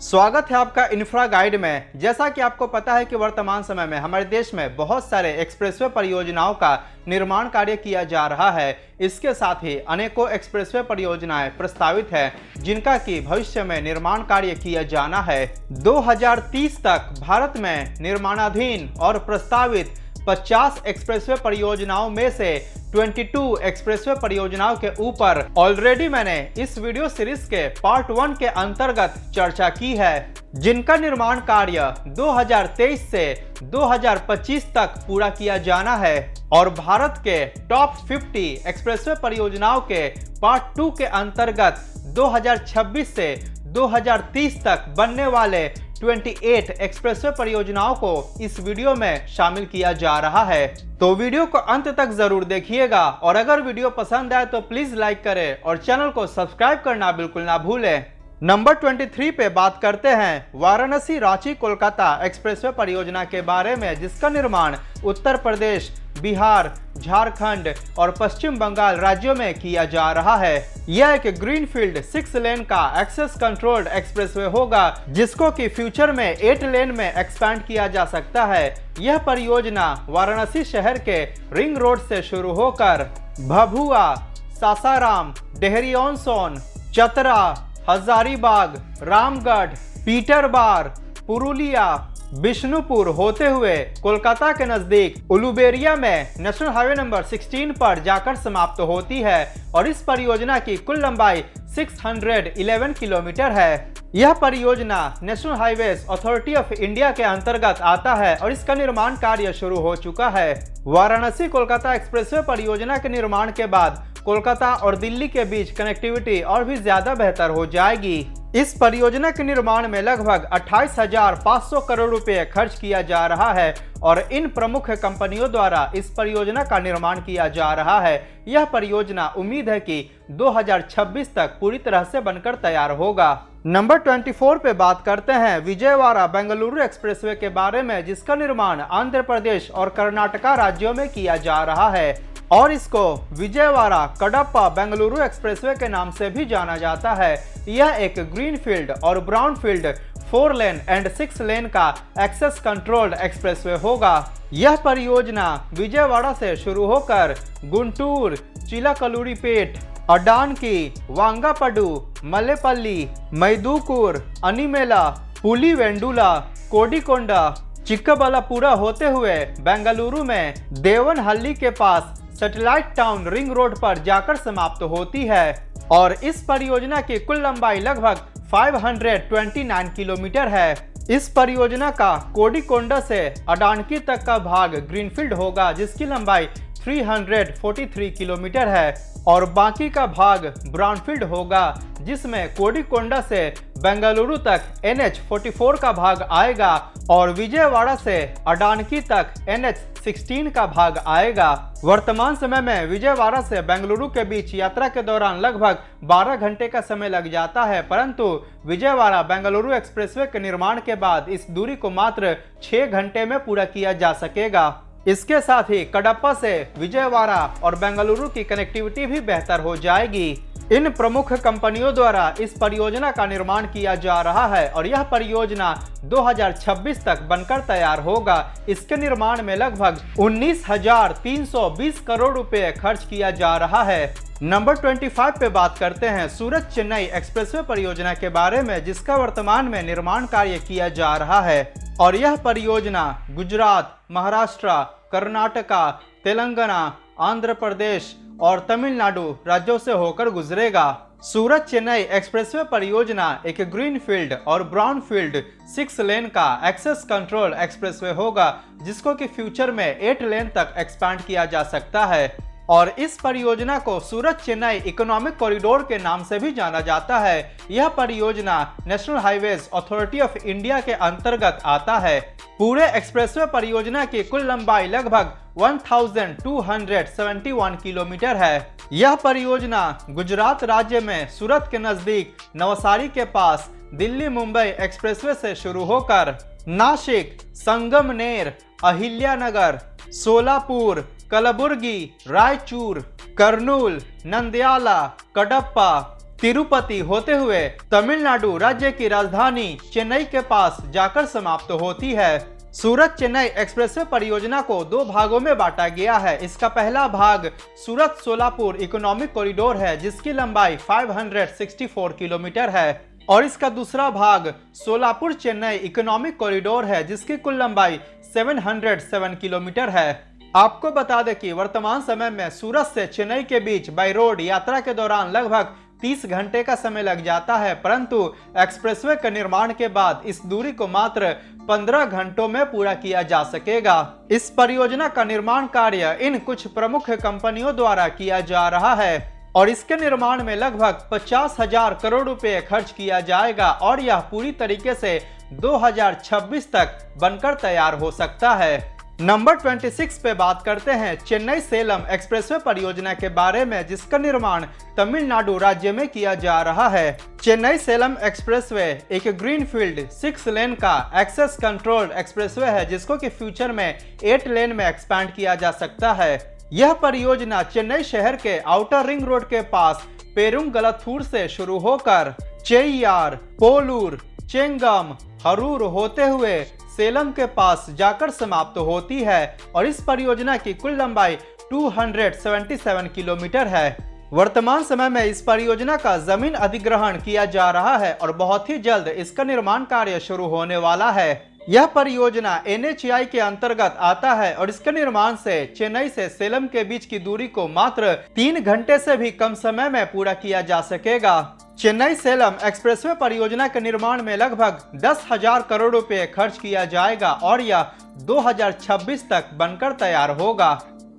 स्वागत है आपका इंफ्रा गाइड में। जैसा कि आपको पता है कि वर्तमान समय में हमारे देश में बहुत सारे एक्सप्रेसवे परियोजनाओं का निर्माण कार्य किया जा रहा है। इसके साथ ही अनेकों एक्सप्रेसवे परियोजनाएं प्रस्तावित है जिनका कि भविष्य में निर्माण कार्य किया जाना है। 2030 तक भारत में निर्माणाधीन और प्रस्तावित 50 एक्सप्रेसवे परियोजनाओं में से 22 एक्सप्रेसवे परियोजनाओं के ऊपर ऑलरेडी मैंने इस वीडियो सीरीज के पार्ट 1 के अंतर्गत चर्चा की है, जिनका निर्माण कार्य 2023 से 2025 तक पूरा किया जाना है। और भारत के टॉप 50 एक्सप्रेसवे परियोजनाओं के पार्ट 2 के अंतर्गत 2026 से 2030 तक बनने वाले 28 एक्सप्रेसवे परियोजनाओं को इस वीडियो में शामिल किया जा रहा है। तो वीडियो को अंत तक जरूर देखिएगा और अगर वीडियो पसंद आए तो प्लीज लाइक करें और चैनल को सब्सक्राइब करना बिल्कुल ना भूलें। नंबर 23 पे बात करते हैं वाराणसी रांची कोलकाता एक्सप्रेसवे परियोजना के बारे में, जिसका निर्माण उत्तर प्रदेश, बिहार, झारखंड और पश्चिम बंगाल राज्यों में किया जा रहा है। यह एक ग्रीनफील्ड 6 लेन का एक्सेस कंट्रोल्ड एक्सप्रेसवे होगा, जिसको कि फ्यूचर में 8 लेन में एक्सपैंड किया जा सकता है। यह परियोजना वाराणसी शहर के रिंग रोड से शुरू होकर भभुआ, सासाराम, डेहरी ऑन सोन, चतरा, हजारीबाग, रामगढ़, पीटरबार, पुरुलिया, बिष्णुपुर होते हुए कोलकाता के नजदीक उलुबेरिया में नेशनल हाईवे नंबर 16 पर जाकर समाप्त होती है। और इस परियोजना की कुल लंबाई 611 किलोमीटर है। यह परियोजना national highways authority of India के अंतर्गत आता है और इसका निर्माण कार्य शुरू हो चुका है। वाराणसी कोलकाता एक्सप्रेसवे परियोजना के निर्माण के बाद कोलकाता और दिल्ली के बीच कनेक्टिविटी और भी ज्यादा बेहतर हो जाएगी। इस परियोजना के निर्माण में लगभग 28,500 करोड़ रुपए खर्च किया जा रहा है और इन प्रमुख कंपनियों द्वारा इस परियोजना का निर्माण किया जा रहा है। यह परियोजना उम्मीद है कि 2026 तक पूरी तरह से बनकर तैयार होगा। नंबर 24 पे बात करते हैं विजयवाड़ा बेंगलुरु एक्सप्रेसवे के बारे में, जिसका निर्माण आंध्र प्रदेश और कर्नाटका राज्यों में किया जा रहा है और इसको विजयवाड़ा कडप्पा बेंगलुरु एक्सप्रेसवे के नाम से भी जाना जाता है। यह एक ग्रीनफील्ड और ब्राउनफील्ड 4 लेन एंड 6 लेन का एक्सेस कंट्रोल्ड एक्सप्रेसवे होगा। यह परियोजना विजयवाड़ा से शुरू होकर गुंटूर, चिलाकलूरीपेट, अडानकी, वांगापडू, मल्लेपल्ली, मैदुकूर, अनिमेला, पुलीवेंडुला, कोडिकोंडा, चिक्कबल्लापुरा होते हुए बेंगलुरु में देवनहल्ली के पास सैटेलाइट टाउन रिंग रोड पर जाकर समाप्त होती है। और इस परियोजना की कुल लंबाई लगभग 529 किलोमीटर है। इस परियोजना का कोडिकोंडा से अडानकी तक का भाग ग्रीनफील्ड होगा, जिसकी लंबाई 343 किलोमीटर है और बाकी का भाग ब्राउनफील्ड होगा, जिसमें कोडिकोंडा से बेंगलुरु तक NH44 का भाग आएगा और विजयवाड़ा से अडानकी तक NH16 का भाग आएगा। वर्तमान समय में विजयवाड़ा से बेंगलुरु के बीच यात्रा के दौरान लगभग 12 घंटे का समय लग जाता है, परंतु विजयवाड़ा बेंगलुरु एक्सप्रेसवे के निर्माण के बाद इस दूरी को मात्र 6 घंटे में पूरा किया जा सकेगा। इसके साथ ही कडप्पा से विजयवाड़ा और बेंगलुरु की कनेक्टिविटी भी बेहतर हो जाएगी। इन प्रमुख कंपनियों द्वारा इस परियोजना का निर्माण किया जा रहा है और यह परियोजना 2026 तक बनकर तैयार होगा। इसके निर्माण में लगभग 19,320 करोड़ रुपए खर्च किया जा रहा है। नंबर 25 पे बात करते हैं सूरत चेन्नई एक्सप्रेसवे परियोजना के बारे में, जिसका वर्तमान में निर्माण कार्य किया जा रहा है और यह परियोजना गुजरात, महाराष्ट्र, कर्नाटका, तेलंगाना, आंध्र प्रदेश और तमिलनाडु राज्यों से होकर गुजरेगा। सूरत चेन्नई एक्सप्रेसवे परियोजना एक ग्रीनफील्ड और ब्राउनफील्ड 6 लेन का एक्सेस कंट्रोल एक्सप्रेसवे होगा, जिसको कि फ्यूचर में 8 लेन तक एक्सपैंड किया जा सकता है। और इस परियोजना को सूरत चेन्नई इकोनॉमिक कॉरिडोर के नाम से भी जाना जाता है। यह परियोजना national highways authority of India के अंतर्गत आता है। पूरे एक्सप्रेसवे परियोजना की कुल लंबाई लगभग 1271 किलोमीटर है। यह परियोजना गुजरात राज्य में सूरत के नजदीक नवसारी के पास दिल्ली मुंबई एक्सप्रेसवे से शुरू होकर नासिक, संगमनेर, अहिल्यानगर, सोलापुर, कलबुर्गी, रायचूर, कर्नूल, नंदयाला, कडप्पा, तिरुपति होते हुए तमिलनाडु राज्य की राजधानी चेन्नई के पास जाकर समाप्त होती है। सूरत चेन्नई एक्सप्रेसवे परियोजना को दो भागों में बांटा गया है। इसका पहला भाग सूरत सोलापुर इकोनॉमिक कॉरिडोर है, जिसकी लंबाई 564 किलोमीटर है, और इसका दूसरा भाग सोलापुर चेन्नई इकोनॉमिक कॉरिडोर है, जिसकी कुल लंबाई 707 किलोमीटर है। आपको बता दें कि वर्तमान समय में सूरत से चेन्नई के बीच बाई रोड यात्रा के दौरान लगभग 30 घंटे का समय लग जाता है, परंतु एक्सप्रेसवे के निर्माण के बाद इस दूरी को मात्र 15 घंटों में पूरा किया जा सकेगा। इस परियोजना का निर्माण कार्य इन कुछ प्रमुख कंपनियों द्वारा किया जा रहा है और इसके निर्माण में लगभग 50,000 करोड़ रुपए खर्च किया जाएगा और यह पूरी तरीके से 2026 तक बनकर तैयार हो सकता है। नंबर 26 पे बात करते हैं चेन्नई सेलम एक्सप्रेसवे परियोजना के बारे में, जिसका निर्माण तमिलनाडु राज्य में किया जा रहा है। चेन्नई सेलम एक्सप्रेसवे एक ग्रीनफील्ड 6 लेन का एक्सेस कंट्रोल्ड एक्सप्रेसवे है, जिसको कि फ्यूचर में 8 लेन में एक्सपैंड किया जा सकता है। यह परियोजना चेन्नई शहर के आउटर रिंग रोड के पास पेरुंगलथूर से शुरू होकर चेय्यार, पोलूर, चेंगम, हरूर होते हुए सेलम के पास जाकर समाप्त होती है और इस परियोजना की कुल लंबाई 277 किलोमीटर है। वर्तमान समय में इस परियोजना का जमीन अधिग्रहण किया जा रहा है और बहुत ही जल्द इसका निर्माण कार्य शुरू होने वाला है। यह परियोजना NHAI के अंतर्गत आता है और इसके निर्माण से चेन्नई से सेलम के बीच की दूरी को मात्र 3 घंटे से भी कम समय में पूरा किया जा सकेगा। चेन्नई सेलम एक्सप्रेसवे परियोजना के निर्माण में लगभग 10,000 करोड़ रुपए खर्च किया जाएगा और यह 2026 तक बनकर तैयार होगा।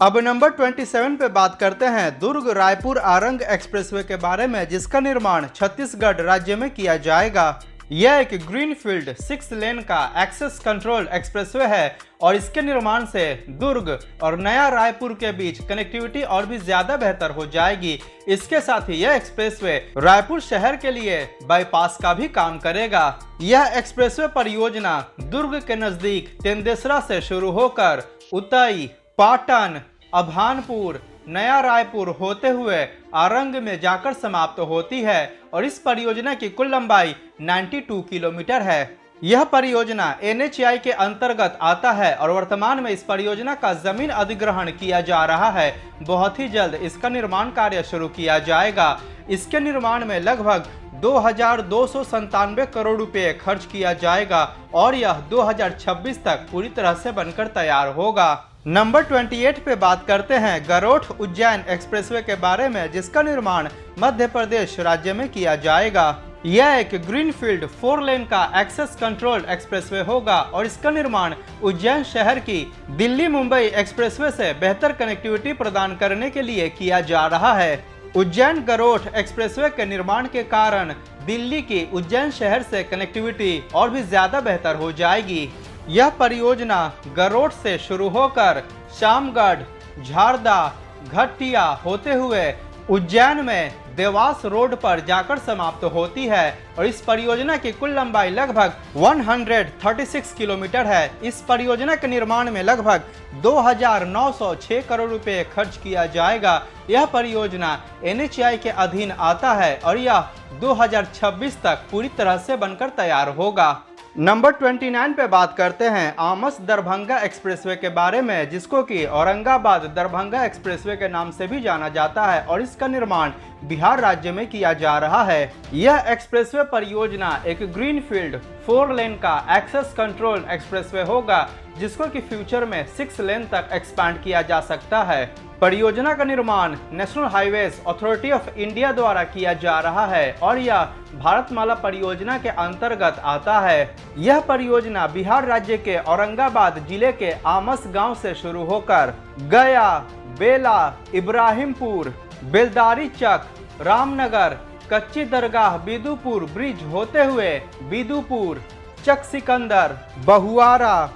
अब नंबर 27 पे बात करते हैं दुर्ग रायपुर आरंग एक्सप्रेसवे के बारे में, जिसका निर्माण छत्तीसगढ़ राज्य में किया जाएगा। यह एक ग्रीनफील्ड 6 लेन का एक्सेस कंट्रोल एक्सप्रेसवे है और इसके निर्माण से दुर्ग और नया रायपुर के बीच कनेक्टिविटी और भी ज्यादा बेहतर हो जाएगी। इसके साथ ही यह एक्सप्रेसवे रायपुर शहर के लिए बाईपास का भी काम करेगा। यह एक्सप्रेसवे परियोजना दुर्ग के नजदीक तेंदेसरा से शुरू होकर उतई, पाटन, अभानपुर, नया रायपुर होते हुए आरंग में जाकर समाप्त होती है और इस परियोजना की कुल लंबाई 92 किलोमीटर है। यह परियोजना NHAI के अंतर्गत आता है और वर्तमान में इस परियोजना का जमीन अधिग्रहण किया जा रहा है। बहुत ही जल्द इसका निर्माण कार्य शुरू किया जाएगा। इसके निर्माण में लगभग 2,297 करोड़ रुपए खर्च किया जाएगा और यह 2026 तक पूरी तरह से बनकर तैयार होगा। नंबर 28 पे बात करते हैं गरोठ उज्जैन एक्सप्रेसवे के बारे में, जिसका निर्माण मध्य प्रदेश राज्य में किया जाएगा। यह एक ग्रीनफील्ड 4 लेन का एक्सेस कंट्रोल्ड एक्सप्रेसवे होगा और इसका निर्माण उज्जैन शहर की दिल्ली मुंबई एक्सप्रेसवे से बेहतर कनेक्टिविटी प्रदान करने के लिए किया जा रहा है। उज्जैन गरोठ एक्सप्रेसवे के निर्माण के कारण दिल्ली की उज्जैन शहर से कनेक्टिविटी और भी ज्यादा बेहतर हो जाएगी। यह परियोजना गरोठ से शुरू होकर शामगढ़, झारदा, घटिया होते हुए उज्जैन में देवास रोड पर जाकर समाप्त होती है और इस परियोजना की कुल लंबाई लगभग 136 किलोमीटर है। इस परियोजना के निर्माण में लगभग 2,906 करोड़ रुपए खर्च किया जाएगा। यह परियोजना NHAI के अधीन आता है और यह 2026 तक पूरी तरह से बनकर तैयार होगा। नंबर 29 पे बात करते हैं आमस दरभंगा एक्सप्रेसवे के बारे में, जिसको कि औरंगाबाद दरभंगा एक्सप्रेसवे के नाम से भी जाना जाता है और इसका निर्माण बिहार राज्य में किया जा रहा है। यह एक्सप्रेसवे परियोजना एक ग्रीनफील्ड 4 लेन का एक्सेस कंट्रोल एक्सप्रेसवे होगा, जिसको कि फ्यूचर में 6 लेन तक एक्सपैंड किया जा सकता है। परियोजना का निर्माण national highways authority of India द्वारा किया जा रहा है और यह भारतमाला परियोजना के अंतर्गत आता है। यह परियोजना बिहार राज्य के औरंगाबाद जिले के आमस गांव से शुरू होकर गया, बेला, इब्राहिमपुर, बेलदारी चक, रामनगर, कच्ची दरगाह, बिदुपुर ब्रिज होते हुए बिदुपुर, चक सिकंदर, बहुआरा,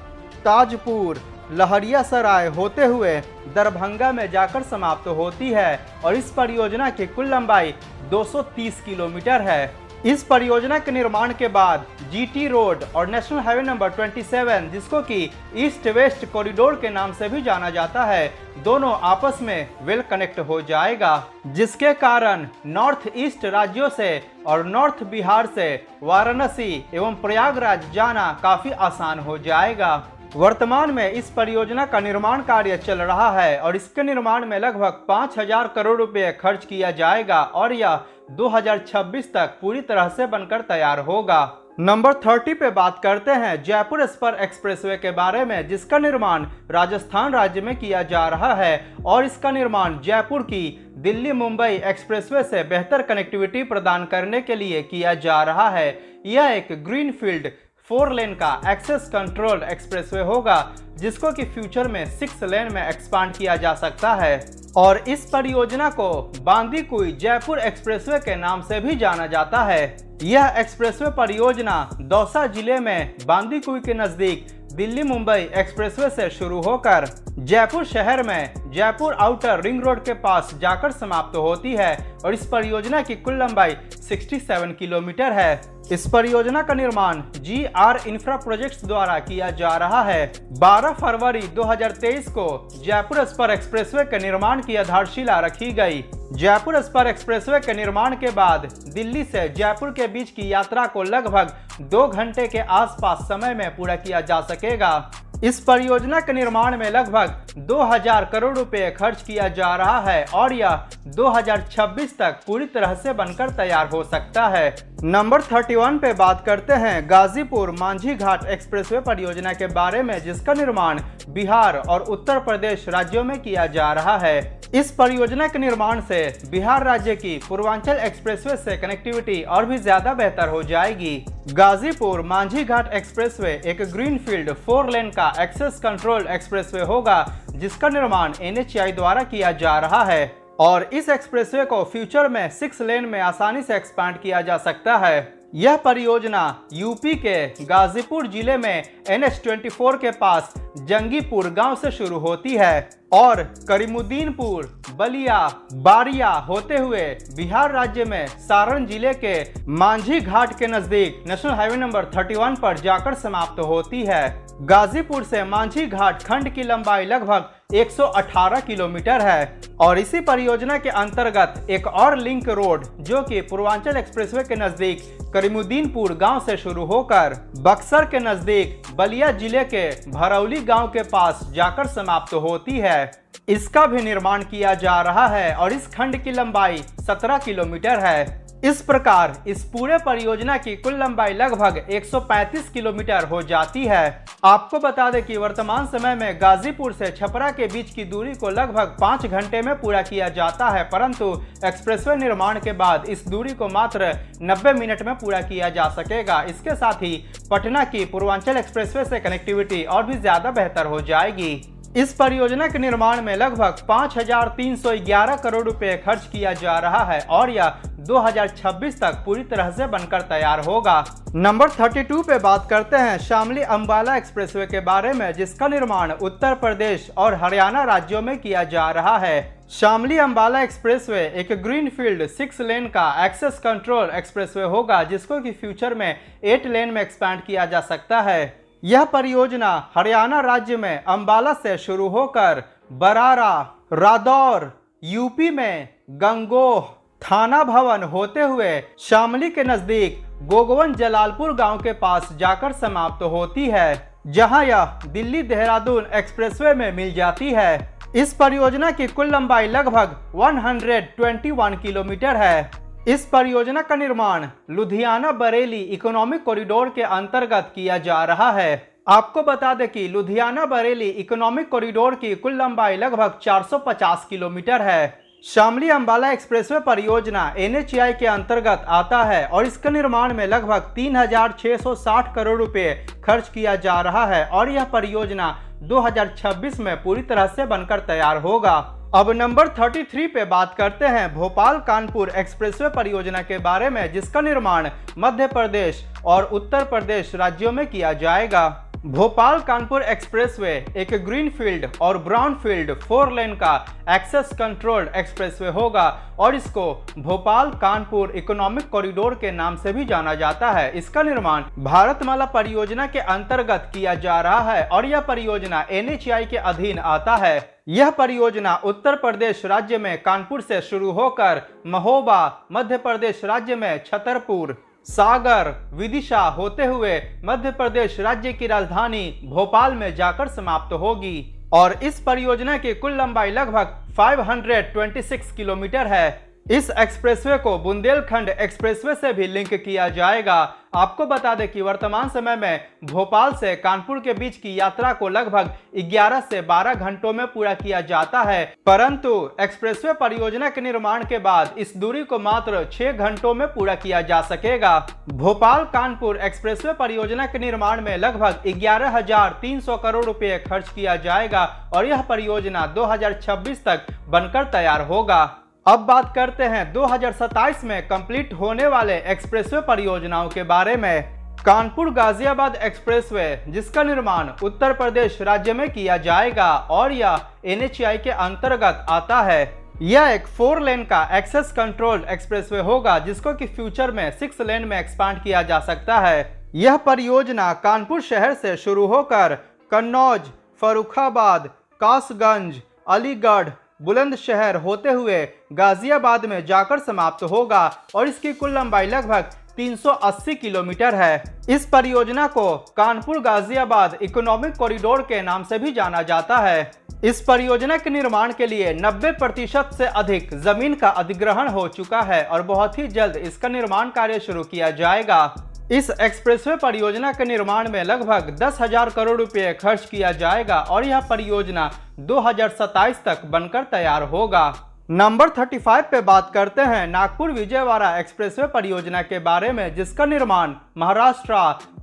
ताजपुर, लहरियासराय होते हुए दरभंगा में जाकर समाप्त होती है और इस परियोजना की कुल लंबाई 230 किलोमीटर है। इस परियोजना के निर्माण के बाद जीटी रोड और नेशनल हाईवे नंबर 27, जिसको कि ईस्ट वेस्ट कॉरिडोर के नाम से भी जाना जाता है, दोनों आपस में वेल कनेक्ट हो जाएगा, जिसके कारण नॉर्थ ईस्ट राज्यों से और नॉर्थ बिहार से वाराणसी एवं प्रयागराज जाना काफी आसान हो जाएगा। वर्तमान में इस परियोजना का निर्माण कार्य चल रहा है और इसके निर्माण में लगभग 5,000 करोड़ रुपए खर्च किया जाएगा और यह 2026 तक पूरी तरह से बनकर तैयार होगा। नंबर 30 पे बात करते हैं जयपुर स्पर एक्सप्रेसवे के बारे में, जिसका निर्माण राजस्थान राज्य में किया जा रहा है और इसका निर्माण जयपुर की दिल्ली मुंबई एक्सप्रेसवे से बेहतर कनेक्टिविटी प्रदान करने के लिए किया जा रहा है। यह एक ग्रीनफील्ड 4 लेन का एक्सेस कंट्रोल एक्सप्रेसवे होगा, जिसको कि फ्यूचर में 6 लेन में एक्सपांड किया जा सकता है और इस परियोजना को बांदीकुई जयपुर एक्सप्रेसवे के नाम से भी जाना जाता है। यह एक्सप्रेसवे परियोजना दौसा जिले में बांदीकुई के नजदीक दिल्ली मुंबई एक्सप्रेसवे से शुरू होकर जयपुर शहर में जयपुर आउटर रिंग रोड के पास जाकर समाप्त होती है और इस परियोजना की कुल लंबाई 67 किलोमीटर है। इस परियोजना का निर्माण GR इंफ्रा प्रोजेक्ट्स द्वारा किया जा रहा है। 12 फरवरी 2023 को जयपुर स्पर एक्सप्रेसवे के निर्माण की आधारशिला रखी गई। जयपुर स्पर एक्सप्रेसवे के निर्माण के बाद दिल्ली से जयपुर के बीच की यात्रा को लगभग 2 घंटे के आसपास समय में पूरा किया जा सकेगा। इस परियोजना के निर्माण में लगभग 2,000 करोड़ रुपए खर्च किया जा रहा है और यह 2026 तक पूरी तरह से बनकर तैयार हो सकता है। नंबर 31 पे बात करते हैं गाजीपुर मांझी घाट एक्सप्रेसवे परियोजना के बारे में, जिसका निर्माण बिहार और उत्तर प्रदेश राज्यों में किया जा रहा है। इस परियोजना के निर्माण से बिहार राज्य की पूर्वांचल एक्सप्रेसवे से कनेक्टिविटी और भी ज्यादा बेहतर हो जाएगी। गाजीपुर मांझी घाट एक्सप्रेसवे एक ग्रीनफील्ड 4 लेन का एक्सेस कंट्रोल एक्सप्रेसवे होगा, जिसका निर्माण NHAI द्वारा किया जा रहा है और इस एक्सप्रेसवे को फ्यूचर में 6 लेन में आसानी से एक्सपांड किया जा सकता है। यह परियोजना यूपी के गाजीपुर जिले में NH24 के पास जंगीपुर गांव से शुरू होती है और करीमुद्दीनपुर, बलिया, बारिया होते हुए बिहार राज्य में सारण जिले के मांझी घाट के नजदीक नेशनल हाईवे नंबर 31 पर जाकर समाप्त होती है। गाजीपुर से मांझी घाट खंड की लंबाई लगभग 118 किलोमीटर है और इसी परियोजना के अंतर्गत एक और लिंक रोड जो कि पूर्वांचल एक्सप्रेसवे के नजदीक करीमुद्दीनपुर गांव से शुरू होकर बक्सर के नजदीक बलिया जिले के भरौली गांव के पास जाकर समाप्त होती है। इसका भी निर्माण किया जा रहा है और इस खंड की लंबाई 17 किलोमीटर है। इस प्रकार इस पूरे परियोजना की कुल लंबाई लगभग 135 किलोमीटर हो जाती है। आपको बता दें कि वर्तमान समय में गाजीपुर से छपरा के बीच की दूरी को लगभग 5 घंटे में पूरा किया जाता है, परंतु एक्सप्रेसवे निर्माण के बाद इस दूरी को मात्र 90 मिनट में पूरा किया जा सकेगा। इसके साथ ही पटना की पूर्वांचल एक्सप्रेसवे से कनेक्टिविटी और भी ज्यादा बेहतर हो जाएगी। इस परियोजना के निर्माण में लगभग 5,311 करोड़ रुपए खर्च किया जा रहा है और यह 2026 तक पूरी तरह से बनकर तैयार होगा। नंबर 32 पे बात करते हैं शामली अंबाला एक्सप्रेसवे के बारे में, जिसका निर्माण उत्तर प्रदेश और हरियाणा राज्यों में किया जा रहा है। शामली अंबाला एक्सप्रेसवे एक ग्रीनफील्ड 6 लेन का एक्सेस कंट्रोल एक्सप्रेसवे होगा, जिसको कि फ्यूचर में 8 लेन में एक्सपैंड किया जा सकता है। यह परियोजना हरियाणा राज्य में अंबाला से शुरू होकर बरारा, रादौर, यूपी में गंगोह, थाना भवन होते हुए शामली के नजदीक गोगवन जलालपुर गांव के पास जाकर समाप्त होती है, जहां यह दिल्ली देहरादून एक्सप्रेसवे में मिल जाती है। इस परियोजना की कुल लंबाई लगभग 121 किलोमीटर है। इस परियोजना का निर्माण लुधियाना बरेली इकोनॉमिक कॉरिडोर के अंतर्गत किया जा रहा है। आपको बता दें कि लुधियाना बरेली इकोनॉमिक कॉरिडोर की कुल लंबाई लगभग 450 किलोमीटर है। शामली अंबाला एक्सप्रेसवे परियोजना NHAI के अंतर्गत आता है और इसके निर्माण में लगभग 3,660 करोड़ रुपए खर्च किया जा रहा है और यह परियोजना 2026 में पूरी तरह से बनकर तैयार होगा। अब नंबर 33 पे बात करते हैं भोपाल कानपुर एक्सप्रेसवे परियोजना के बारे में, जिसका निर्माण मध्य प्रदेश और उत्तर प्रदेश राज्यों में किया जाएगा। शामली अंबाला एक्सप्रेसवे परियोजना NHAI के अंतर्गत आता है और इसका निर्माण 2026 में पूरी तरह से बनकर तैयार होगा। अब नंबर 33 पे बात करते हैं भोपाल कानपुर एक्सप्रेसवे परियोजना के बारे में, जिसका निर्माण मध्य प्रदेश और उत्तर प्रदेश राज्यों में किया जाएगा। भोपाल कानपुर एक्सप्रेसवे एक ग्रीनफील्ड और ब्राउनफील्ड 4 लेन का एक्सेस कंट्रोल्ड एक्सप्रेसवे होगा और इसको भोपाल कानपुर इकोनॉमिक कॉरिडोर के नाम से भी जाना जाता है। इसका निर्माण भारतमाला परियोजना के अंतर्गत किया जा रहा है और यह परियोजना NHAI के अधीन आता है। यह परियोजना उत्तर प्रदेश राज्य में कानपुर से शुरू होकर महोबा, मध्य प्रदेश राज्य में छतरपुर, सागर, विदिशा होते हुए मध्य प्रदेश राज्य की राजधानी भोपाल में जाकर समाप्त होगी और इस परियोजना की कुल लंबाई लगभग 526 किलोमीटर है। इस एक्सप्रेसवे को बुंदेलखंड एक्सप्रेसवे से भी लिंक किया जाएगा। आपको बता दें कि वर्तमान समय में भोपाल से कानपुर के बीच की यात्रा को लगभग 11 से 12 घंटों में पूरा किया जाता है, परंतु एक्सप्रेसवे परियोजना के निर्माण के बाद इस दूरी को मात्र 6 घंटों में पूरा किया जा सकेगा। भोपाल कानपुर एक्सप्रेसवे परियोजना के निर्माण में लगभग 11,300 करोड़ रुपए खर्च किया जाएगा और यह परियोजना 2026 तक बनकर तैयार होगा। अब बात करते हैं 2027 में कंप्लीट होने वाले एक्सप्रेसवे परियोजनाओं के बारे में। कानपुर गाजियाबाद एक्सप्रेसवे, जिसका निर्माण उत्तर प्रदेश राज्य में किया जाएगा और यह NHAI के अंतर्गत आता है। यह एक 4 लेन का एक्सेस कंट्रोल्ड एक्सप्रेसवे होगा जिसको कि फ्यूचर में 6 लेन में एक्सपांड किया जा सकता है। यह परियोजना कानपुर शहर से शुरू होकर कन्नौज, फर्रुखाबाद, कासगंज, अलीगढ़, बुलंदशहर होते हुए गाजियाबाद में जाकर समाप्त होगा और इसकी कुल लंबाई लगभग 380 किलोमीटर है। इस परियोजना को कानपुर गाजियाबाद इकोनॉमिक कॉरिडोर के नाम से भी जाना जाता है। इस परियोजना के निर्माण के लिए 90% से अधिक जमीन का अधिग्रहण हो चुका है और बहुत ही जल्द इसका निर्माण कार्य शुरू किया जाएगा। इस एक्सप्रेसवे परियोजना के निर्माण में लगभग 10,000 करोड़ रुपए खर्च किया जाएगा और यह परियोजना 2027 तक बनकर तैयार होगा। नंबर 35 पे बात करते हैं नागपुर विजयवाड़ा एक्सप्रेसवे परियोजना के बारे में, जिसका निर्माण महाराष्ट्र,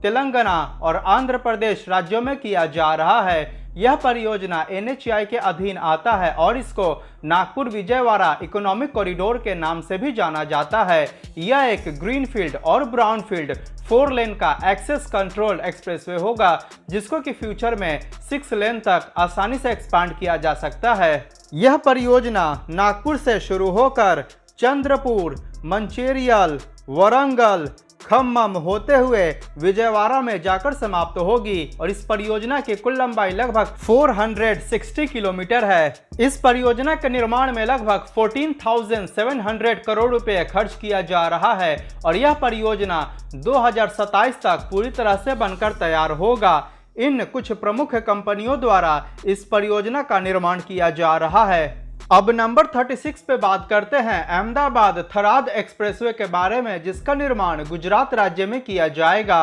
तेलंगाना और आंध्र प्रदेश राज्यों में किया जा रहा है। यह परियोजना NHAI के अधीन आता है और इसको नागपुर विजयवाड़ा इकोनॉमिक कॉरिडोर के नाम से भी जाना जाता है। यह एक ग्रीनफील्ड और ब्राउनफील्ड 4 लेन का एक्सेस कंट्रोल एक्सप्रेसवे होगा जिसको कि फ्यूचर में 6 लेन तक आसानी से एक्सपांड किया जा सकता है। यह परियोजना नागपुर से शुरू होकर चंद्रपुर, मंचेरियल, वरंगल, खम्मम होते हुए विजयवाड़ा में जाकर समाप्त होगी और इस परियोजना की कुल लंबाई लगभग 460 किलोमीटर है। इस परियोजना के निर्माण में लगभग 14,700 करोड़ रुपए खर्च किया जा रहा है और यह परियोजना 2027 तक पूरी तरह से बनकर तैयार होगा। इन कुछ प्रमुख कंपनियों द्वारा इस परियोजना का निर्माण किया जा रहा है। अब नंबर 36 पे बात करते हैं अहमदाबाद थराद एक्सप्रेसवे के बारे में, जिसका निर्माण गुजरात राज्य में किया जाएगा।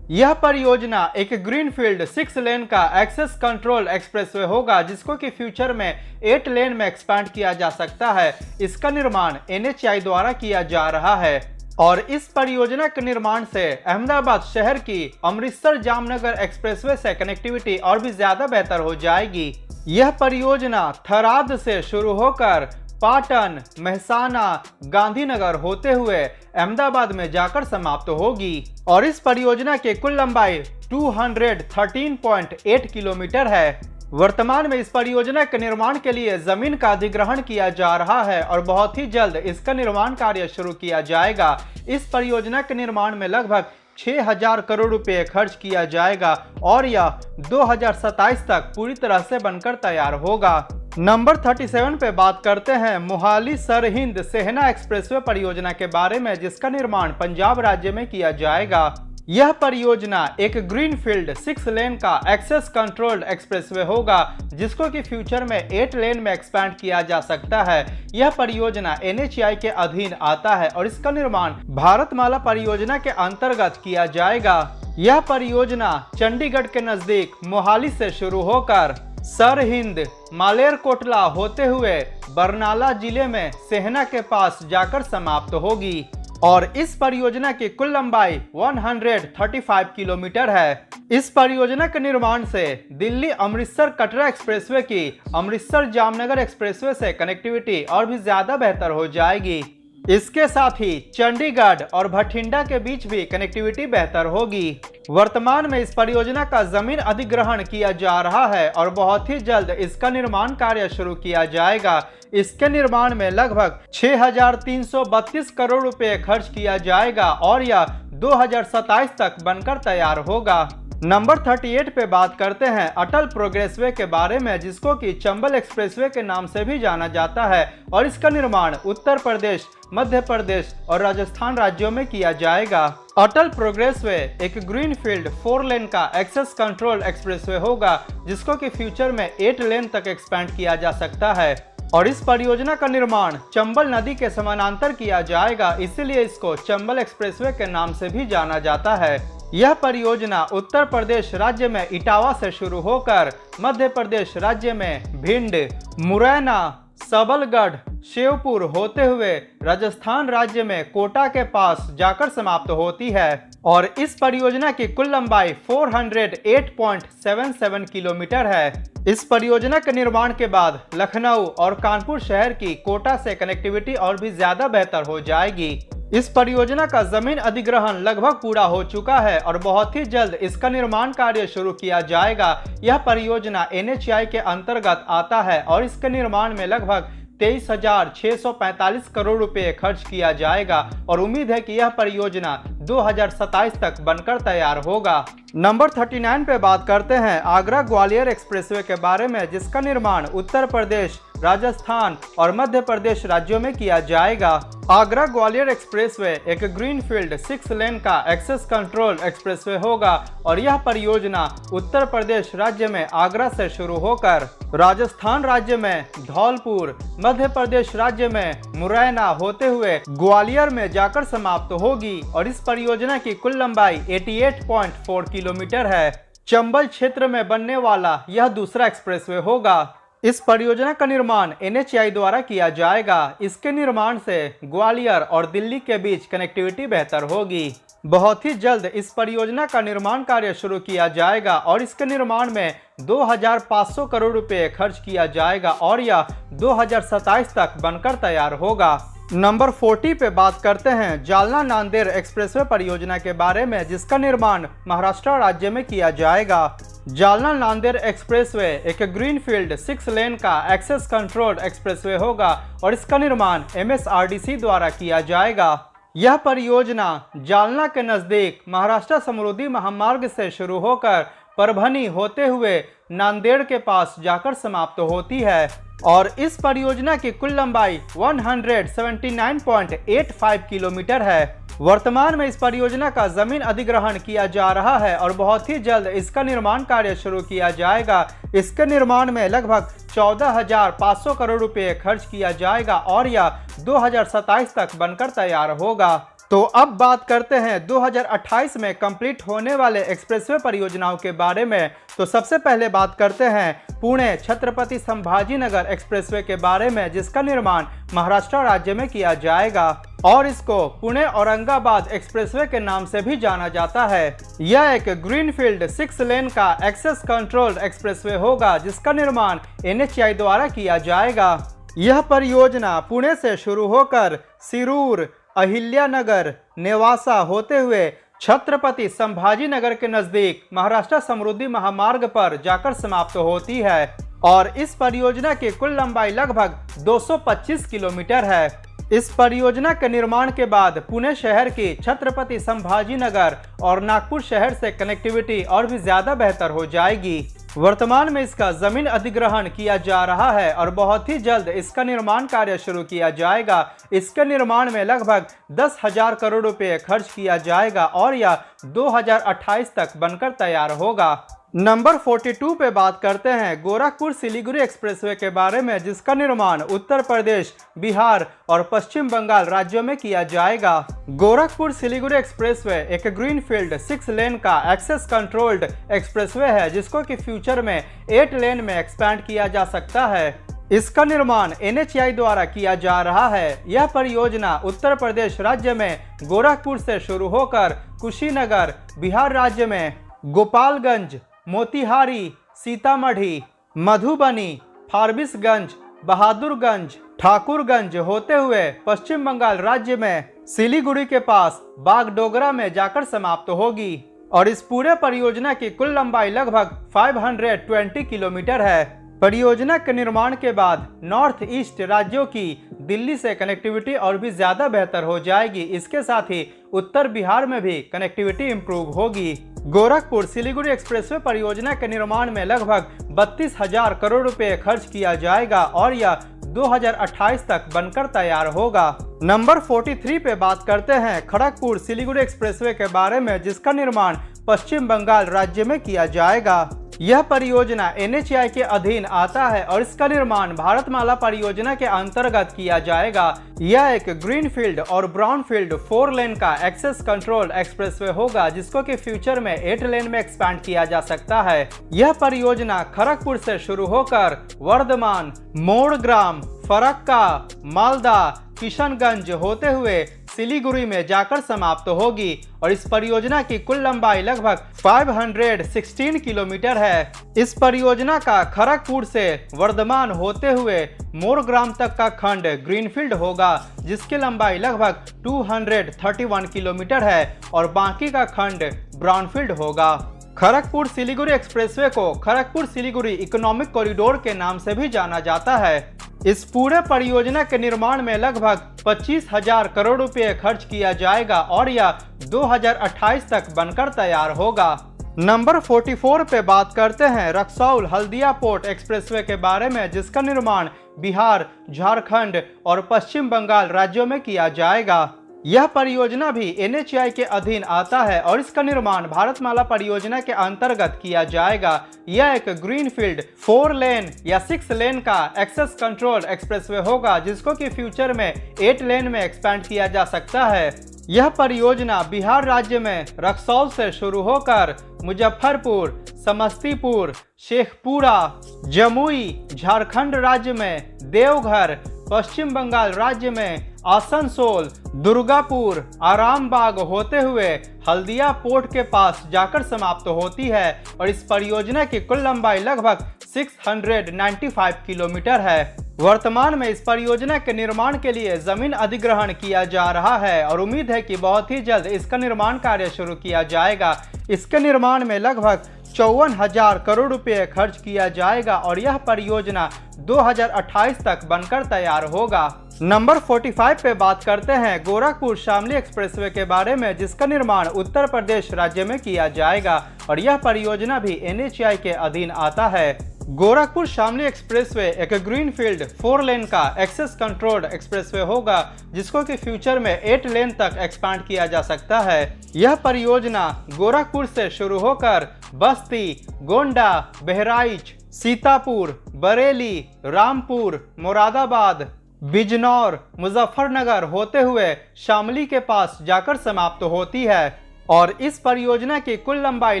यह परियोजना एक ग्रीनफील्ड 6 लेन का एक्सेस कंट्रोल एक्सप्रेसवे होगा जिसको कि फ्यूचर में 8 लेन में एक्सपांड किया जा सकता है। इसका निर्माण NHAI द्वारा किया जा रहा है और इस परियोजना के निर्माण से अहमदाबाद शहर की अमृतसर जामनगर एक्सप्रेसवे से कनेक्टिविटी और भी ज्यादा बेहतर हो जाएगी। यह परियोजना थराद से शुरू होकर पाटन, मेहसाना, गांधीनगर होते हुए अहमदाबाद में जाकर समाप्त होगी और इस परियोजना की कुल लंबाई 213.8 किलोमीटर है। वर्तमान में इस परियोजना के निर्माण के लिए जमीन का अधिग्रहण किया जा रहा है और बहुत ही जल्द इसका निर्माण कार्य शुरू किया जाएगा। इस परियोजना के निर्माण में लगभग 6,000 करोड़ रुपए खर्च किया जाएगा और यह 2027 तक पूरी तरह से बनकर तैयार होगा। नंबर 37 पे बात करते हैं मोहाली सरहिंद सेहना एक्सप्रेसवे परियोजना के बारे में, जिसका निर्माण पंजाब राज्य में किया जाएगा। यह परियोजना एक ग्रीनफील्ड 6 लेन का एक्सेस कंट्रोल्ड एक्सप्रेसवे होगा जिसको कि फ्यूचर में 8 लेन में एक्सपैंड किया जा सकता है। यह परियोजना NHAI के अधीन आता है और इसका निर्माण भारतमाला परियोजना के अंतर्गत किया जाएगा। यह परियोजना चंडीगढ़ के नजदीक मोहाली से शुरू होकर सरहिंद, मालेरकोटला होते हुए बरनाला जिले में सेहना के पास जाकर समाप्त होगी और इस परियोजना की कुल लंबाई 135 किलोमीटर है। इस परियोजना के निर्माण से दिल्ली अमृतसर कटरा एक्सप्रेसवे की अमृतसर जामनगर एक्सप्रेसवे से कनेक्टिविटी और भी ज्यादा बेहतर हो जाएगी। इसके साथ ही चंडीगढ़ और भटिंडा के बीच भी कनेक्टिविटी बेहतर होगी। वर्तमान में इस परियोजना का जमीन अधिग्रहण किया जा रहा है और बहुत ही जल्द इसका निर्माण कार्य शुरू किया जाएगा। इसके निर्माण में लगभग 6,332 करोड़ रुपए खर्च किया जाएगा और यह 2027 तक बनकर तैयार होगा। नंबर 38 पे बात करते हैं अटल प्रोग्रेसवे के बारे में, जिसको कि चंबल एक्सप्रेसवे के नाम से भी जाना जाता है और इसका निर्माण उत्तर प्रदेश, मध्य प्रदेश और राजस्थान राज्यों में किया जाएगा। अटल प्रोग्रेसवे एक ग्रीनफील्ड 4 लेन का एक्सेस कंट्रोल एक्सप्रेसवे होगा, जिसको कि फ्यूचर में 8 लेन तक एक्सपेंड किया जा सकता है और इस परियोजना का निर्माण चंबल नदी के समानांतर किया जाएगा, इसीलिए इसको चंबल एक्सप्रेसवे के नाम से भी जाना जाता है। यह परियोजना उत्तर प्रदेश राज्य में इटावा से शुरू होकर मध्य प्रदेश राज्य में भिंड, मुरैना, सबलगढ़, शिवपुर होते हुए राजस्थान राज्य में कोटा के पास जाकर समाप्त होती है और इस परियोजना की कुल लंबाई 408.77 किलोमीटर है। इस परियोजना के निर्माण के बाद लखनऊ और कानपुर शहर की कोटा से कनेक्टिविटी और भी ज्यादा बेहतर हो जाएगी। इस परियोजना का जमीन अधिग्रहण लगभग पूरा हो चुका है और बहुत ही जल्द इसका निर्माण कार्य शुरू किया जाएगा। यह परियोजना NHAI के अंतर्गत आता है और इसके निर्माण में लगभग 23,645 करोड़ रुपए खर्च किया जाएगा और उम्मीद है कि यह परियोजना 2027 तक बनकर तैयार होगा। नंबर 39 पे बात करते हैं आगरा ग्वालियर एक्सप्रेसवे के बारे में, जिसका निर्माण उत्तर प्रदेश, राजस्थान और मध्य प्रदेश राज्यों में किया जाएगा। आगरा ग्वालियर एक्सप्रेसवे एक ग्रीनफील्ड 6 लेन का एक्सेस कंट्रोल एक्सप्रेसवे होगा और यह परियोजना उत्तर प्रदेश राज्य में आगरा से शुरू होकर राजस्थान राज्य में धौलपुर, मध्य प्रदेश राज्य में मुरैना होते हुए ग्वालियर में जाकर समाप्त होगी और इस परियोजना की कुल लंबाई 88.4 किलोमीटर है। चंबल क्षेत्र में बनने वाला यह दूसरा एक्सप्रेसवे होगा। इस परियोजना का निर्माण NHAI द्वारा किया जाएगा। इसके निर्माण से ग्वालियर और दिल्ली के बीच कनेक्टिविटी बेहतर होगी। बहुत ही जल्द इस परियोजना का निर्माण कार्य शुरू किया जाएगा और इसके निर्माण में 2,500 करोड़ रुपए खर्च किया जाएगा और यह 2027 तक बनकर तैयार होगा। नंबर 40 पे बात करते हैं जालना नांदेड़ एक्सप्रेसवे परियोजना के बारे में, जिसका निर्माण महाराष्ट्र राज्य में किया जाएगा। जालना नांदेड़ एक्सप्रेसवे एक ग्रीनफील्ड 6 लेन का एक्सेस कंट्रोल एक्सप्रेसवे होगा और इसका निर्माण MSRDC द्वारा किया जाएगा। यह परियोजना जालना के नजदीक महाराष्ट्र समृद्धि महामार्ग से शुरू होकर परभनी होते हुए नांदेड़ के पास जाकर समाप्त होती है और इस परियोजना की कुल लंबाई 179.85 किलोमीटर है। वर्तमान में इस परियोजना का जमीन अधिग्रहण किया जा रहा है और बहुत ही जल्द इसका निर्माण कार्य शुरू किया जाएगा। इसके निर्माण में लगभग 14,500 करोड़ रुपए खर्च किया जाएगा और यह 2027 तक बनकर तैयार होगा। तो अब बात करते हैं 2028 में कंप्लीट होने वाले एक्सप्रेसवे परियोजनाओं के बारे में। तो सबसे पहले बात करते हैं पुणे छत्रपति संभाजीनगर एक्सप्रेसवे के बारे में, जिसका निर्माण महाराष्ट्र राज्य में किया जाएगा और इसको पुणे औरंगाबाद एक्सप्रेसवे के नाम से भी जाना जाता है। यह एक ग्रीनफील्ड 6 लेन का एक्सेस कंट्रोल एक्सप्रेसवे होगा, जिसका निर्माण NHAI द्वारा किया जाएगा। यह परियोजना पुणे से शुरू होकर सिरूर, अहिल्यानगर, नेवासा होते हुए छत्रपति संभाजीनगर के नजदीक महाराष्ट्र समृद्धि महामार्ग पर जाकर समाप्त होती है और इस परियोजना की कुल लंबाई लगभग 225 किलोमीटर है। इस परियोजना के निर्माण के बाद पुणे शहर की छत्रपति संभाजीनगर और नागपुर शहर से कनेक्टिविटी और भी ज्यादा बेहतर हो जाएगी। वर्तमान में इसका जमीन अधिग्रहण किया जा रहा है और बहुत ही जल्द इसका निर्माण कार्य शुरू किया जाएगा। इसके निर्माण में लगभग 10,000 करोड़ रुपए खर्च किया जाएगा और यह 2028 तक बनकर तैयार होगा। नंबर 42 पे बात करते हैं गोरखपुर सिलीगुड़ी एक्सप्रेसवे के बारे में, जिसका निर्माण उत्तर प्रदेश, बिहार और पश्चिम बंगाल राज्यों में किया जाएगा। गोरखपुर सिलीगुड़ी एक्सप्रेसवे एक ग्रीनफील्ड 6 लेन का एक्सेस कंट्रोल्ड एक्सप्रेसवे है, जिसको कि फ्यूचर में 8 लेन में एक्सपैंड किया जा सकता है। इसका निर्माण NHAI द्वारा किया जा रहा है। यह परियोजना उत्तर प्रदेश राज्य में गोरखपुर से शुरू होकर कुशीनगर, बिहार राज्य में गोपालगंज, मोतिहारी, सीतामढ़ी, मधुबनी, फारबिसगंज बहादुरगंज, ठाकुरगंज होते हुए पश्चिम बंगाल राज्य में सिलीगुड़ी के पास बागडोगरा में जाकर समाप्त होगी और इस पूरे परियोजना की कुल लंबाई लगभग 520 किलोमीटर है। परियोजना के निर्माण के बाद नॉर्थ ईस्ट राज्यों की दिल्ली से कनेक्टिविटी और भी ज्यादा बेहतर हो जाएगी। इसके साथ ही उत्तर बिहार में भी कनेक्टिविटी इंप्रूव होगी। गोरखपुर सिलीगुड़ी एक्सप्रेसवे परियोजना के निर्माण में लगभग 32,000 करोड़ रुपए खर्च किया जाएगा और यह 2028 तक बनकर तैयार होगा। नंबर 43 पे बात करते हैं खड़गपुर सिलीगुड़ी एक्सप्रेसवे के बारे में, जिसका निर्माण पश्चिम बंगाल राज्य में किया जाएगा। यह परियोजना NHAI के अधीन आता है और इसका निर्माण भारतमाला परियोजना के अंतर्गत किया जाएगा। यह एक ग्रीनफील्ड और ब्राउनफील्ड 4 लेन का एक्सेस कंट्रोल एक्सप्रेसवे होगा, जिसको कि फ्यूचर में 8 लेन में एक्सपैंड किया जा सकता है। यह परियोजना खड़गपुर से शुरू होकर वर्धमान, मोड़ग्राम, फरक्का, मालदा, किशनगंज होते हुए सिलीगुड़ी में जाकर समाप्त होगी और इस परियोजना की कुल लंबाई लगभग 516 किलोमीटर है। इस परियोजना का खड़गपुर से वर्धमान होते हुए मोरग्राम तक का खंड ग्रीनफील्ड होगा, जिसकी लंबाई लगभग 231 किलोमीटर है और बाकी का खंड ब्राउनफील्ड होगा। खड़गपुर सिलीगुड़ी एक्सप्रेसवे को खड़गपुर सिलीगुड़ी इकोनॉमिक कॉरिडोर के नाम से भी जाना जाता है। इस पूरे परियोजना के निर्माण में लगभग 25,000 करोड़ रुपए खर्च किया जाएगा और यह 2028 तक बनकर तैयार होगा। नंबर 44 पे बात करते हैं रक्सौल हल्दिया पोर्ट एक्सप्रेसवे के बारे में, जिसका निर्माण बिहार, झारखंड और पश्चिम बंगाल राज्यों में किया जाएगा। यह परियोजना भी NHAI के अधीन आता है और इसका निर्माण भारतमाला परियोजना के अंतर्गत किया जाएगा। यह एक ग्रीनफील्ड 4 लेन या 6 लेन का एक्सेस कंट्रोल एक्सप्रेसवे होगा, जिसको कि फ्यूचर में 8 लेन में एक्सपैंड किया जा सकता है। यह परियोजना बिहार राज्य में रक्सौल से शुरू होकर मुजफ्फरपुर, समस्तीपुर, शेखपुरा, जमुई, झारखंड राज्य में देवघर, पश्चिम बंगाल राज्य में आसनसोल, दुर्गापुर, आरामबाग होते हुए हल्दिया पोर्ट के पास जाकर समाप्त होती है और इस परियोजना की कुल लंबाई लगभग 695 किलोमीटर है। वर्तमान में इस परियोजना के निर्माण के लिए जमीन अधिग्रहण किया जा रहा है और उम्मीद है कि बहुत ही जल्द इसका निर्माण कार्य शुरू किया जाएगा। इसके निर्माण में लगभग 54,000 करोड़ रुपए खर्च किया जाएगा और यह परियोजना 2028 तक बनकर तैयार होगा। नंबर 45 पे बात करते हैं गोरखपुर शामली एक्सप्रेसवे के बारे में, जिसका निर्माण उत्तर प्रदेश राज्य में किया जाएगा और यह परियोजना भी NHAI के अधीन आता है। गोरखपुर शामली एक्सप्रेसवे एक ग्रीनफील्ड 4 लेन का एक्सेस कंट्रोल्ड एक्सप्रेसवे होगा, जिसको कि फ्यूचर में 8 लेन तक एक्सपैंड किया जा सकता है। यह परियोजना गोरखपुर से शुरू होकर बस्ती, गोंडा, बहराइच, सीतापुर, बरेली, रामपुर, मुरादाबाद, बिजनौर, मुजफ्फरनगर होते हुए शामली के पास जाकर समाप्त होती है और इस परियोजना की कुल लंबाई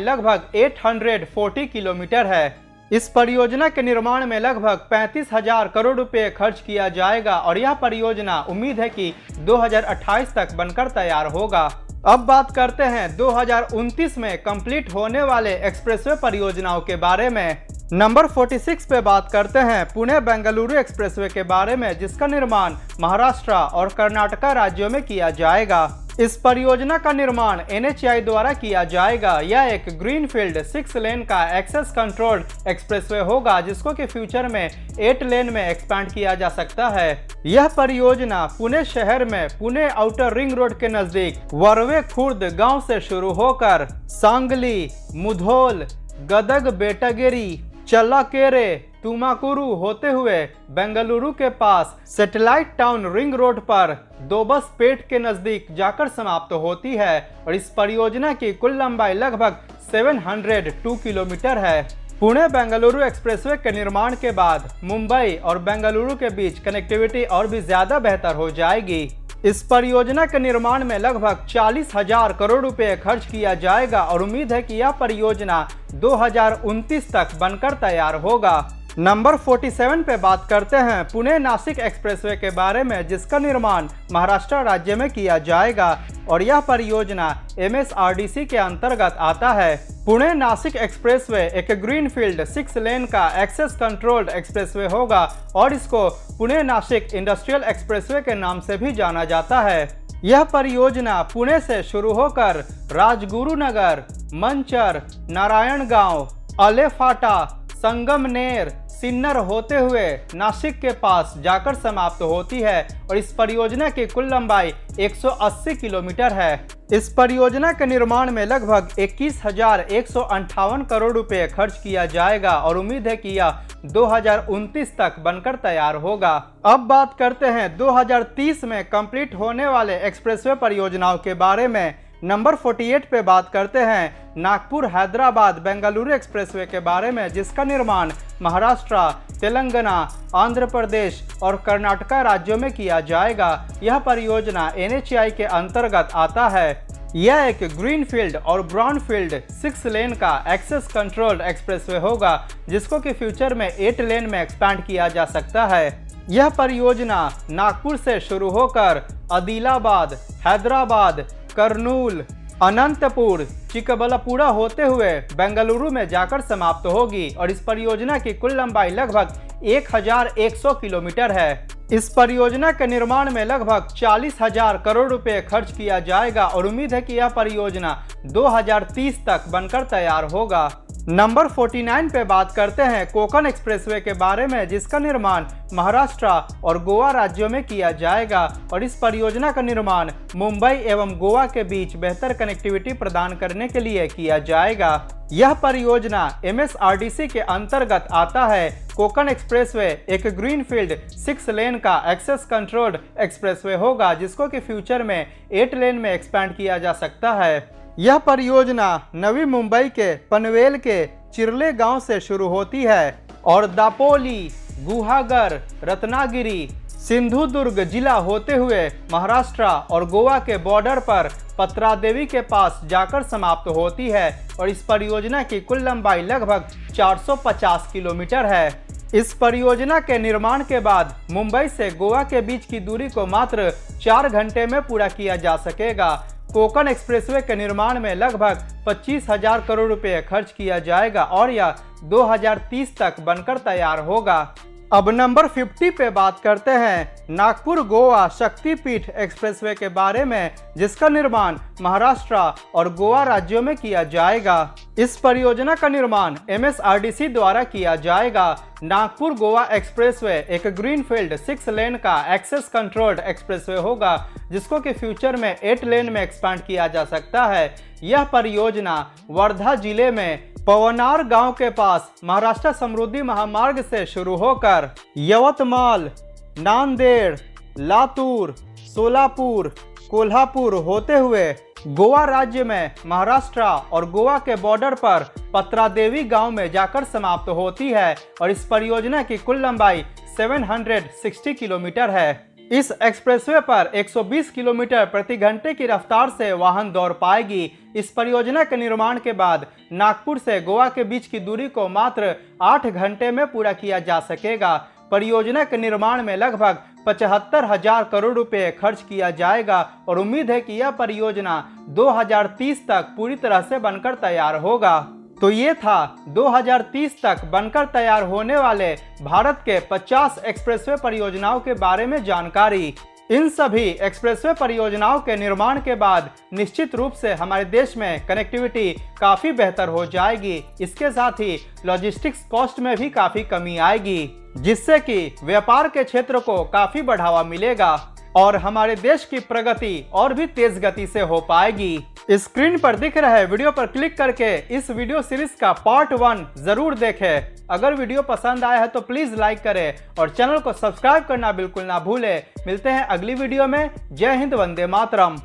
लगभग 840 किलोमीटर है। इस परियोजना के निर्माण में लगभग 35,000 करोड़ रुपए खर्च किया जाएगा और यह परियोजना उम्मीद है कि 2028 तक बनकर तैयार होगा। अब बात करते हैं 2029 में कंप्लीट होने वाले एक्सप्रेसवे परियोजनाओं के बारे में। नंबर 46 पे बात करते हैं पुणे बेंगलुरु एक्सप्रेसवे के बारे में, जिसका निर्माण महाराष्ट्र और कर्नाटका राज्यों में किया जाएगा। इस परियोजना का निर्माण NHAI द्वारा किया जाएगा। यह एक ग्रीनफील्ड 6 लेन का एक्सेस कंट्रोल्ड एक्सप्रेसवे होगा, जिसको कि फ्यूचर में 8 लेन में एक्सपैंड किया जा सकता है। यह परियोजना पुणे शहर में पुणे आउटर रिंग रोड के नजदीक वर्वे खुर्द गांव से शुरू होकर सांगली, मुधोल, गदग, बेटगेरी, चल्लाकेरे, तुमाकुरु होते हुए बेंगलुरु के पास सैटेलाइट टाउन रिंग रोड पर दोबसपेट के नजदीक जाकर समाप्त होती है और इस परियोजना की कुल लंबाई लगभग 702 किलोमीटर है। पुणे बेंगलुरु एक्सप्रेसवे के निर्माण के बाद मुंबई और बेंगलुरु के बीच कनेक्टिविटी और भी ज्यादा बेहतर हो जाएगी। इस परियोजना के निर्माण में लगभग 40,000 करोड़ रुपए खर्च किया जाएगा और उम्मीद है कि यह परियोजना 2029 तक बनकर तैयार होगा। नंबर 47 पे बात करते हैं पुणे नासिक एक्सप्रेसवे के बारे में, जिसका निर्माण महाराष्ट्र राज्य में किया जाएगा और यह परियोजना MSRDC के अंतर्गत आता है। पुणे नासिक एक्सप्रेसवे एक ग्रीनफील्ड 6 लेन का एक्सेस कंट्रोल्ड एक्सप्रेसवे होगा और इसको पुणे नासिक इंडस्ट्रियल एक्सप्रेसवे के नाम से भी जाना जाता है। यह परियोजना पुणे से शुरू होकर राजगुरुनगर, मंचर, नारायणगांव, अलेफाटा, संगमनेर, सिन्नर होते हुए नासिक के पास जाकर समाप्त होती है और इस परियोजना की कुल लंबाई 180 किलोमीटर है। इस परियोजना के निर्माण में लगभग 21,158 करोड़ रुपए खर्च किया जाएगा और उम्मीद है कि यह 2029 तक बनकर तैयार होगा। अब बात करते हैं 2030 में कंप्लीट होने वाले एक्सप्रेसवे परियोजनाओं के बारे में। नंबर 48 पे बात करते हैं नागपुर हैदराबाद बेंगलुरु एक्सप्रेसवे के बारे में, जिसका निर्माण महाराष्ट्र, तेलंगाना, आंध्र प्रदेश और कर्नाटका राज्यों में किया जाएगा। यह परियोजना NHAI के अंतर्गत आता है। यह एक ग्रीनफील्ड और ब्राउनफील्ड 6 लेन का एक्सेस कंट्रोल्ड एक्सप्रेसवे होगा, जिसको कि फ्यूचर में 8 लेन में एक्सपैंड किया जा सकता है। यह परियोजना नागपुर से शुरू होकर आदिलाबाद, हैदराबाद, कर्नूल, अनंतपुर, चिकबल्लापुरा होते हुए बेंगलुरु में जाकर समाप्त होगी और इस परियोजना की कुल लंबाई लगभग 1100 किलोमीटर है। इस परियोजना के निर्माण में लगभग 40,000 करोड़ रुपए खर्च किया जाएगा और उम्मीद है कि यह परियोजना 2030 तक बनकर तैयार होगा। नंबर 49 पे बात करते हैं कोकण एक्सप्रेसवे के बारे में, जिसका निर्माण महाराष्ट्र और गोवा राज्यों में किया जाएगा और इस परियोजना का निर्माण मुंबई एवं गोवा के बीच बेहतर कनेक्टिविटी प्रदान करने के लिए किया जाएगा। यह परियोजना MSRDC के अंतर्गत आता है। कोकण एक्सप्रेसवे एक ग्रीनफील्ड 6 लेन का एक्सेस कंट्रोल्ड एक्सप्रेसवे होगा, जिसको कि फ्यूचर में 8 लेन में एक्सपैंड किया जा सकता है। यह परियोजना नवी मुंबई के पनवेल के चिरले गांव से शुरू होती है और दापोली, गुहागर, रत्नागिरी, सिंधुदुर्ग जिला होते हुए महाराष्ट्र और गोवा के बॉर्डर पर पत्रादेवी के पास जाकर समाप्त होती है और इस परियोजना की कुल लंबाई लगभग 450 किलोमीटर है। इस परियोजना के निर्माण के बाद मुंबई से गोवा के बीच की दूरी को मात्र 4 घंटे में पूरा किया जा सकेगा। कोकण एक्सप्रेसवे के निर्माण में लगभग 25,000 करोड़ रुपए खर्च किया जाएगा और यह 2030 तक बनकर तैयार होगा। अब नंबर 50 पे बात करते हैं नागपुर गोवा शक्तिपीठ एक्सप्रेसवे के बारे में, जिसका निर्माण महाराष्ट्र और गोवा राज्यों में किया जाएगा। इस परियोजना का निर्माण MSRDC द्वारा किया जाएगा। नागपुर गोवा एक्सप्रेसवे एक ग्रीनफील्ड 6 लेन का एक्सेस कंट्रोल्ड एक्सप्रेसवे होगा, जिसको कि फ्यूचर में 8 लेन में एक्सपैंड किया जा सकता है। यह परियोजना वर्धा जिले में पवनार गांव के पास महाराष्ट्र समृद्धि महामार्ग से शुरू होकर यवतमाल, नांदेड़, लातूर, सोलापुर, कोल्हापुर होते हुए गोवा राज्य में महाराष्ट्र और गोवा के बॉर्डर पर पत्रादेवी गांव में जाकर समाप्त होती है और इस परियोजना की कुल लंबाई 760 किलोमीटर है। इस एक्सप्रेसवे पर 120 किलोमीटर प्रति घंटे की रफ्तार से वाहन दौड़ पाएगी। इस परियोजना के निर्माण के बाद नागपुर से गोवा के बीच की दूरी को मात्र 8 घंटे में पूरा किया जा सकेगा। परियोजना के निर्माण में लगभग 75,000 करोड़ रुपए खर्च किया जाएगा और उम्मीद है कि यह परियोजना 2030 तक पूरी तरह से बनकर तैयार होगा। तो ये था 2030 तक बनकर तैयार होने वाले भारत के 50 एक्सप्रेसवे परियोजनाओं के बारे में जानकारी। इन सभी एक्सप्रेसवे परियोजनाओं के निर्माण के बाद निश्चित रूप से हमारे देश में कनेक्टिविटी काफ़ी बेहतर हो जाएगी। इसके साथ ही लॉजिस्टिक्स कॉस्ट में भी काफ़ी कमी आएगी, जिससे कि व्यापार के क्षेत्र को काफ़ी बढ़ावा मिलेगा और हमारे देश की प्रगति और भी तेज गति से हो पाएगी। स्क्रीन पर दिख रहे वीडियो पर क्लिक करके इस वीडियो सीरीज का पार्ट 1 जरूर देखें। अगर वीडियो पसंद आया है तो प्लीज लाइक करें और चैनल को सब्सक्राइब करना बिल्कुल ना भूलें। मिलते हैं अगली वीडियो में। जय हिंद, वंदे मातरम।